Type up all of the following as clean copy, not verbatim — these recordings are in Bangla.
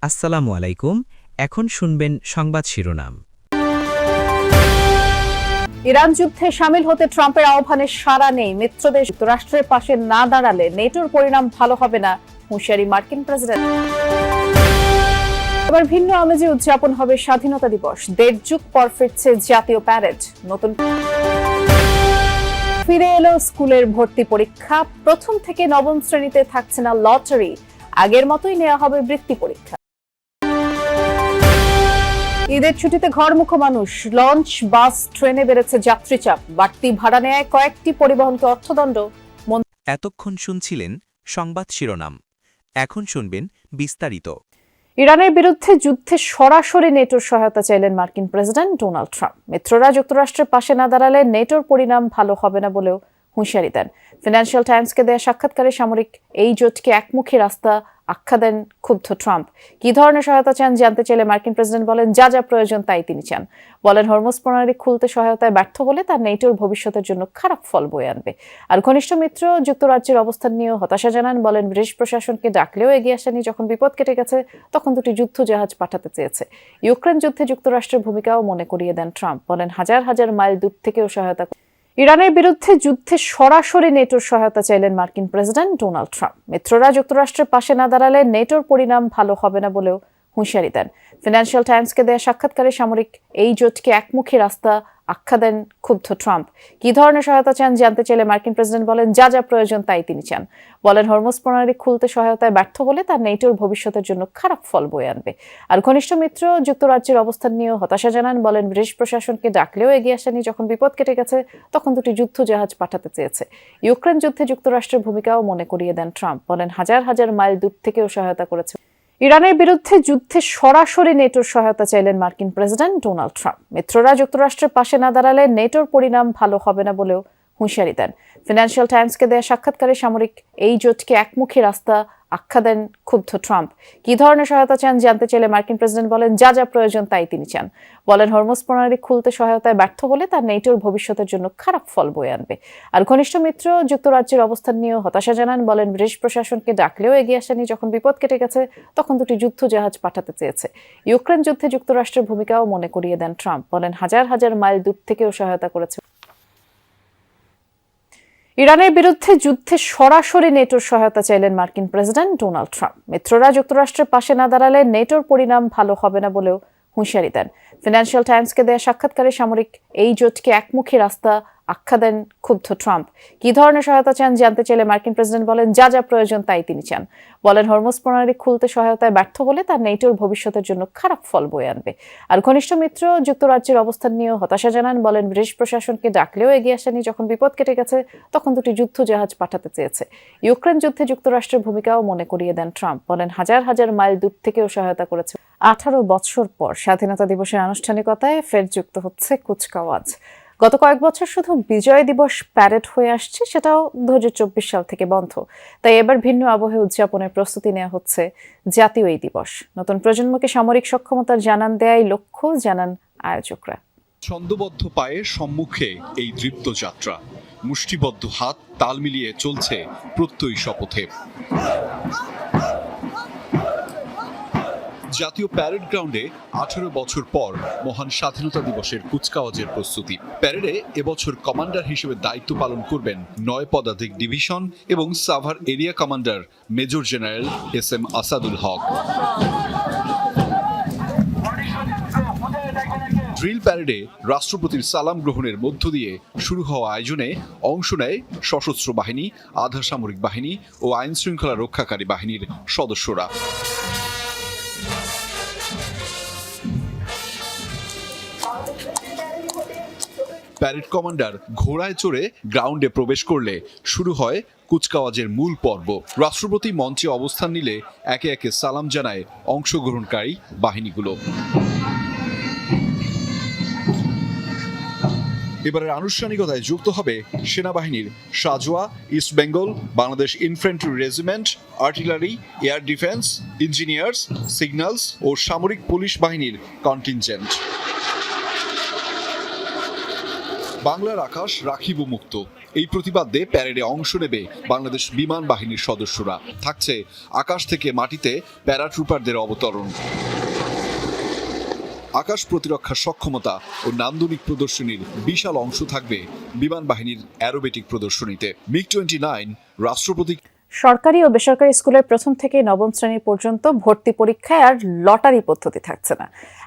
আসসালামু আলাইকুম। এখন শুনবেন সংবাদ শিরোনাম। ইরান যুদ্ধে শামিল হতে ট্রাম্পের আহ্বানে সাড়া নেই। মিত্রদেশ যুক্তরাষ্ট্রের পাশে না দাঁড়ালে নেটোর পরিণাম ভালো হবে না, হুঁশিয়ারি মার্কিন প্রেসিডেন্ট। এবার ভিন্ন আমেজে উদযাপন হবে স্বাধীনতা দিবস। ১.৫ যুগ পর ফিরছে জাতীয় প্যারেড। নতুন ফিরে এলো স্কুলের ভর্তি পরীক্ষা। প্রথম থেকে নবম শ্রেণীতে থাকছে না লটারি, আগের মতোই নেওয়া হবে বৃত্তি পরীক্ষা। ঈদের ছুটিতে ঘরমুখো মানুষ, লঞ্চ, বাস, ট্রেনে বেড়েছে যাত্রী চাপ। বাড়তি ভাড়া নেয় কয়েকটি পরিবহনকে অর্থদণ্ড। এতক্ষণ শুনছিলেন সংবাদ শিরোনাম। এখন শুনবেন বিস্তারিত। ইরানের বিরুদ্ধে যুদ্ধে সরাসরি নেটোর সহায়তা চাইলেন মার্কিন প্রেসিডেন্ট ডোনাল্ড ট্রাম্প। মিত্ররা যুক্তরাষ্ট্রের পাশে না দাঁড়ালে নেটোর পরিণাম ভালো হবে না বলেও হুঁশিয়ারি দেন। ফিনান্সিয়াল টাইমসকে দেয়া সাক্ষাৎকারে সামরিক এই জোটকে একমুখী রাস্তা আখ্যা দেন ক্ষুব্ধ ট্রাম্প। কি ধরনের সহায়তা চান জানতে চাইলে মার্কিন প্রেসিডেন্ট বলেন, যা যা প্রয়োজন তাই তিনি চান। বলেন, হরমুজ প্রণালী খুলতে সহায়তায় ব্যর্থ হলে তার নেটোর ভবিষ্যতের জন্য খারাপ ফল বয়ে আনবে। আর ঘনিষ্ঠ মিত্র যুক্তরাজ্যের অবস্থান নিয়েও হতাশা জানান। বলেন, ব্রিটিশ প্রশাসনকে ডাকলেও এগিয়ে আসেনি। যখন বিপদ কেটে গেছে তখন দুটি যুদ্ধ জাহাজ পাঠাতে চেয়েছে। ইউক্রেন যুদ্ধে যুক্তরাষ্ট্রের ভূমিকাও মনে করিয়ে দেন ট্রাম্প। বলেন, হাজার হাজার মাইল দূর থেকেও সহায়তা। ইরানের বিরুদ্ধে যুদ্ধে সরাসরি নেটোর সহায়তা চাইলেন মার্কিন প্রেসিডেন্ট ডোনাল্ড ট্রাম্প। মিত্ররা যুক্তরাষ্ট্রের পাশে না দাঁড়ালে নেটোর পরিণাম ভালো হবে না বলেও হুঁশিয়ারি দেন। ফিনান্সিয়াল টাইমসকে দেয়া সাক্ষাৎকারে সামরিক এই জোটকে একমুখী রাস্তা আখ্যা দেন ক্ষুব্ধ ট্রাম্প। কি ধরনের সহায়তা চান জানতে চাইলে মার্কিন প্রেসিডেন্ট বলেন, যা যা প্রয়োজন তাই তিনি চান। বলেন, হরমুজ প্রণালী খুলতে সহায়তায় ব্যর্থ হলে তার নেটোর ভবিষ্যতের জন্য খারাপ ফল বয়ে আনবে। আর ঘনিষ্ঠ মিত্র যুক্তরাজ্যের অবস্থান নিয়েও হতাশা জানান। বলেন, ব্রিটিশ প্রশাসনকে ডাকলেও এগিয়ে আসেনি। যখন বিপদ কেটে গেছে তখন দুটি যুদ্ধ জাহাজ পাঠাতে চেয়েছে। ইউক্রেন যুদ্ধে যুক্তরাষ্ট্রের ভূমিকাও মনে করিয়ে দেন ট্রাম্প। বলেন, হাজার হাজার মাইল দূর থেকেও সহায়তা করেছে। ইরানের বিরুদ্ধে যুদ্ধে সরাসরি নেটোর সহায়তা চাইলেন মার্কিন প্রেসিডেন্ট ডোনাল্ড ট্রাম্প। মিত্ররা যুক্তরাষ্ট্রের পাশে না দাঁড়ালে নেটোর পরিণাম ভালো হবে না বলেও হুঁশিয়ারি দেন। ফিনান্সিয়াল টাইমসকে দেয়া সাক্ষাৎকারে সামরিক এই জোটকে একমুখী রাস্তা আখ্যা দেন ক্ষুব্ধ ট্রাম্প। কি ধরনের সহায়তা চান জানতে চাইলে মার্কিন প্রেসিডেন্ট বলেন, যা যা প্রয়োজন তাই তিনি চান। বলেন, হরমুজ প্রণালী খুলতে সহায়তায় ব্যর্থ হলে তার নেটোর ভবিষ্যতের জন্য খারাপ ফল বয়ে আনবে। আর ঘনিষ্ঠ মিত্র যুক্তরাজ্যের অবস্থান নিয়েও হতাশা জানান। বলেন, ব্রিটিশ প্রশাসনকে ডাকলেও এগিয়ে আসেনি। যখন বিপদ কেটে গেছে তখন দুটি যুদ্ধ জাহাজ পাঠাতে চেয়েছে। ইউক্রেন যুদ্ধে যুক্তরাষ্ট্রের ভূমিকাও মনে করিয়ে দেন ট্রাম্প। বলেন, হাজার হাজার মাইল দূর থেকেও সহায়তা করেছে। ইরানের বিরুদ্ধে যুদ্ধে সরাসরি নেটোর সহায়তা চাইলেন মার্কিন প্রেসিডেন্ট ডোনাল্ড ট্রাম্প। মিত্ররা যুক্তরাষ্ট্রের পাশে না দাঁড়ালে নেটোর পরিণাম ভালো হবে না বলেও হুঁশিয়ারি দেন। ফিনান্সিয়াল টাইমসকে দেয়া সাক্ষাৎকারে সামরিক এই জোটকে একমুখী রাস্তা আখ্যা দেন ক্ষুব্ধ ট্রাম্প। কি ধরনের সহায়তা চান জানতে চাইলে মার্কিন প্রেসিডেন্ট বলেন, যা যা প্রয়োজন তাই তিনি চান। বলেন, হরমুজ প্রণালী খুলতে সহায়তায় ব্যর্থ হলে তার নেটোর ভবিষ্যতের জন্য খারাপ ফল বয়ে আনবে। আর ঘনিষ্ঠ মিত্র যুক্তরাজ্যের অবস্থান নিয়েও হতাশা জানান। বলেন, ব্রিটিশ প্রশাসনকে ডাকলেও এগিয়ে আসেনি। যখন বিপদ কেটে গেছে তখন দুটি যুদ্ধ জাহাজ পাঠাতে চেয়েছে। ইউক্রেন যুদ্ধে যুক্তরাষ্ট্রের ভূমিকাও মনে করিয়ে দেন ট্রাম্প। বলেন, হাজার হাজার মাইল দূর থেকেও সহায়তা করেছে। 18 বছর পর স্বাধীনতা দিবসের আনুষ্ঠানিকতায় ফের যুক্ত হচ্ছে কুচকাওয়াজ। গত কয়েক বছর শুধু বিজয় দিবস প্যারেড হয়ে আসছে, সেটাও 2024 সাল থেকে বন্ধ। তাই এবার ভিন্ন আবহে উদযাপনের প্রস্তুতি নেওয়া হচ্ছে জাতীয় এই দিবস। নতুন প্রজন্মকে সামরিক সক্ষমতার জানান দেয়াই লক্ষ্য, জানান আয়োজকরা। ছন্দবদ্ধ পায়ের সম্মুখে এই দৃপ্ত যাত্রা, মুষ্টিবদ্ধ হাত তাল মিলিয়ে চলছে প্রত্যয়ী শপথে। জাতীয় প্যারেড গ্রাউন্ডে 18 বছর পর মহান স্বাধীনতা দিবসের কুচকাওয়াজের প্রস্তুতি। প্যারেডে এবছর কমান্ডার হিসেবে দায়িত্ব পালন করবেন 9 পদাতিক ডিভিশন এবং Savar area commander major general SM Asadul Haque. Drill প্যারেডে রাষ্ট্রপতির সালাম গ্রহণের মধ্য দিয়ে শুরু হওয়া আয়োজনে অংশ নেয় সশস্ত্র বাহিনী, আধা সামরিক বাহিনী ও আইন শৃঙ্খলা রক্ষাকারী বাহিনীর সদস্যরা। প্যারেড কমান্ডার ঘোড়ায় চড়ে গ্রাউন্ডে প্রবেশ করলে শুরু হয় কুচকাওয়াজের মূল পর্ব। রাষ্ট্রপতি মঞ্চে অবস্থান নিলে একে একে সালাম জানায় অংশগ্রহণকারী বাহিনীগুলো। এবারের আনুষ্ঠানিকতায় যুক্ত হবে সেনাবাহিনীর সাজোয়া, east Bengal, Bangladesh infantry regiment, artillery, air defence, engineers, signals ও সামরিক পুলিশ বাহিনীর কন্টিনজেন্ট। বাংলার আকাশ রাখিব মুক্ত, এই প্রতিবাদে প্যারেডে অংশ নেবে বাংলাদেশ বিমান বাহিনীর সদস্যরা। থাকছে আকাশ থেকে মাটিতে প্যারাট্রুপারদের অবতরণ, আকাশ প্রতিরক্ষার সক্ষমতা ও নান্দনিক প্রদর্শনীর বিশাল অংশ থাকবে বিমান বাহিনীর অ্যারোবেটিক প্রদর্শনীতে। MiG-29 রাষ্ট্রপতি। সরকারি ও বেসরকারি স্কুলের প্রথম থেকে নবম শ্রেণী পর্যন্ত ভর্তি পরীক্ষায় আর লটারি পদ্ধতি থাকছে না।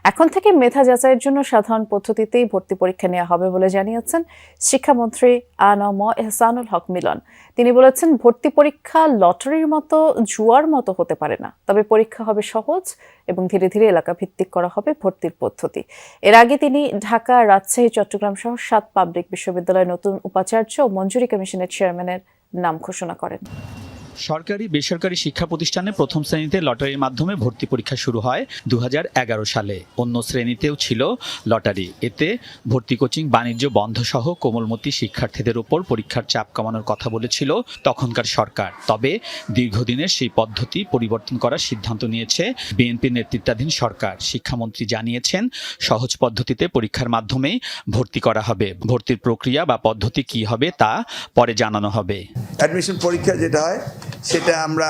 এখন থেকে মেধা যাচাইয়ের জন্য সাধারণ পদ্ধতিতেই ভর্তি পরীক্ষা নেওয়া হবে বলে জানিয়েছেন শিক্ষামন্ত্রী আ.ন.ম এহসানুল হক মিলন। তিনি বলেছেন, ভর্তি পরীক্ষা লটারির মতো জুয়ার মতো হতে পারে না, তবে পরীক্ষা হবে সহজ এবং ধীরে ধীরে এলাকা ভিত্তিক করা হবে ভর্তির পদ্ধতি। এর আগে তিনি ঢাকা, রাজশাহী, চট্টগ্রাম সহ 7 পাবলিক বিশ্ববিদ্যালয়ের নতুন উপাচার্য ও মঞ্জুরি কমিশনের চেয়ারম্যানের নাম ঘোষণা করেন। সরকারি বেসরকারি শিক্ষা প্রতিষ্ঠানে প্রথম শ্রেণীতে লটারির মাধ্যমে ভর্তি পরীক্ষা শুরু হয় 2011 সালে। অন্য শ্রেণীতেও ছিল লটারি। এতে ভর্তি কোচিং বাণিজ্য বন্ধ সহ কোমলমতি শিক্ষার্থীদের উপর পরীক্ষার চাপ কমানোর কথা বলেছিল তখনকার সরকার। তবে দীর্ঘদিনের সেই পদ্ধতি পরিবর্তন করার সিদ্ধান্ত নিয়েছে বিএনপি নেতৃত্বাধীন সরকার। শিক্ষামন্ত্রী জানিয়েছেন, সহজ পদ্ধতিতে পরীক্ষার মাধ্যমেই ভর্তি করা হবে। ভর্তির প্রক্রিয়া বা পদ্ধতি কি হবে তা পরে জানানো হবে। অ্যাডমিশন পরীক্ষা যেটা হয় সেটা আমরা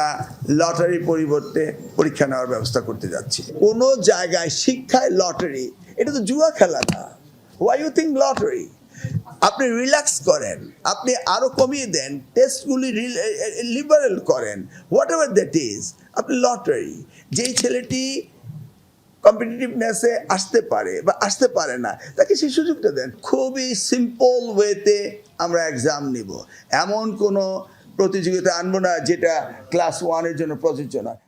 লটারির পরিবর্তে পরীক্ষা নেওয়ার ব্যবস্থা করতে যাচ্ছি। কোনো জায়গায় শিক্ষায় লটারি, এটা তো জুয়া খেলা না। Why you think lottery? আপনি রিল্যাক্স করেন, আপনি আরো কমিয়ে দেন, টেস্টগুলি লিবারেল করেন, হোয়াট এভার দ্যাট ইজ। আপনি লটারি, যেই ছেলেটি কম্পিটিটিভনেসে আসতে পারে বা আসতে পারে না, তাকে সেই সুযোগটা দেন। খুবই সিম্পল ওয়েতে আমরা এক্সাম নিব, এমন কোনো প্রতিযোগিতা আনবো না যেটা ক্লাস 1-এর জন্য প্রযোজ্য নয়।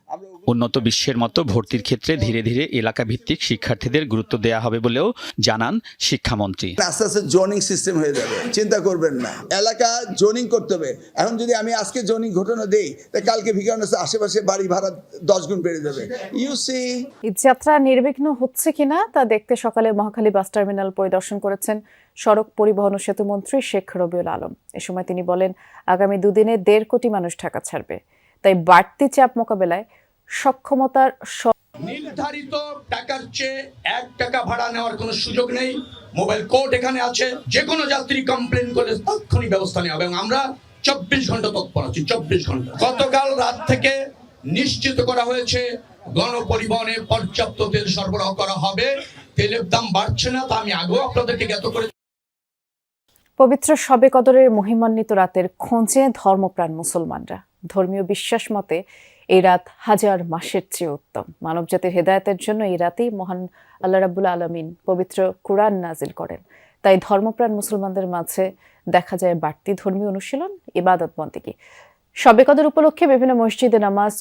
উন্নত বিশ্বের মতো ভর্তির ক্ষেত্রে ধীরে ধীরে এলাকা ভিত্তিক শিক্ষার্থীদের গুরুত্ব দেওয়া হবে বলেও জানান শিক্ষামন্ত্রী। আস্তে আস্তে জোনিং সিস্টেম হয়ে যাবে, চিন্তা করবেন না। এলাকা জোনিং করতে হবে। এখন যদি আমি আজকে জোনিং ঘটনা দেই, তাই কালকে ভিকারুননিসা আশেপাশে বাড়ি ভাড়া 10 গুণ বেড়ে যাবে। You C. ঈদযাত্রা নির্বিঘ্ন হচ্ছে কিনা তা দেখতে সকালে মহাখালী বাস টার্মিনাল পরিদর্শন করেছেন সড়ক পরিবহন ও সেতু মন্ত্রী শেখ রবিউল আলম। এ সময় তিনি বলেন, আগামী 2 দিনে 1.5 কোটি মানুষ ঢাকা ছাড়বে, তাই বাড়তি চাপ মোকাবেলায় সক্ষমতার নির্ধারিত টাকার চেয়ে 1 টাকা ভাড়া নেওয়ার কোনো সুযোগ নেই। মোবাইল কোর্ট এখানে আছে, যে কোনো যাত্রী কমপ্লেন করলে তাৎক্ষণিক ব্যবস্থা নেওয়া হবে এবং আমরা 24 ঘন্টা তৎপর আছি। 24 ঘন্টা। গতকাল রাত থেকে নিশ্চিত করা হয়েছে গণপরিবহনে পর্যাপ্ত তেল সরবরাহ করা হবে। তেলের দাম বাড়ছে না, তা আমি আগেও আপনাদেরকে জ্ঞাত করে। পবিত্র শবে কদরের মহিমান্বিত রাতের খোঁজে ধর্মপ্রাণ মুসলমানরা। ধর্মীয় বিশ্বাস মতে এই রাত হাজার মাসের চেয়ে উত্তম। মানবজাতির হেদায়েতের জন্য এই রাতেই মহান আল্লাহ রাব্বুল আলামিন পবিত্র কুরআন নাজিল করেন। তাই ধর্মপ্রাণ মুসলমানদের মাঝে দেখা যায় বাড়তি ধর্মীয় অনুশীলন, ইবাদত বন্দেগী। শবে কদর উপলক্ষে বিভিন্ন মসজিদে নামাজ,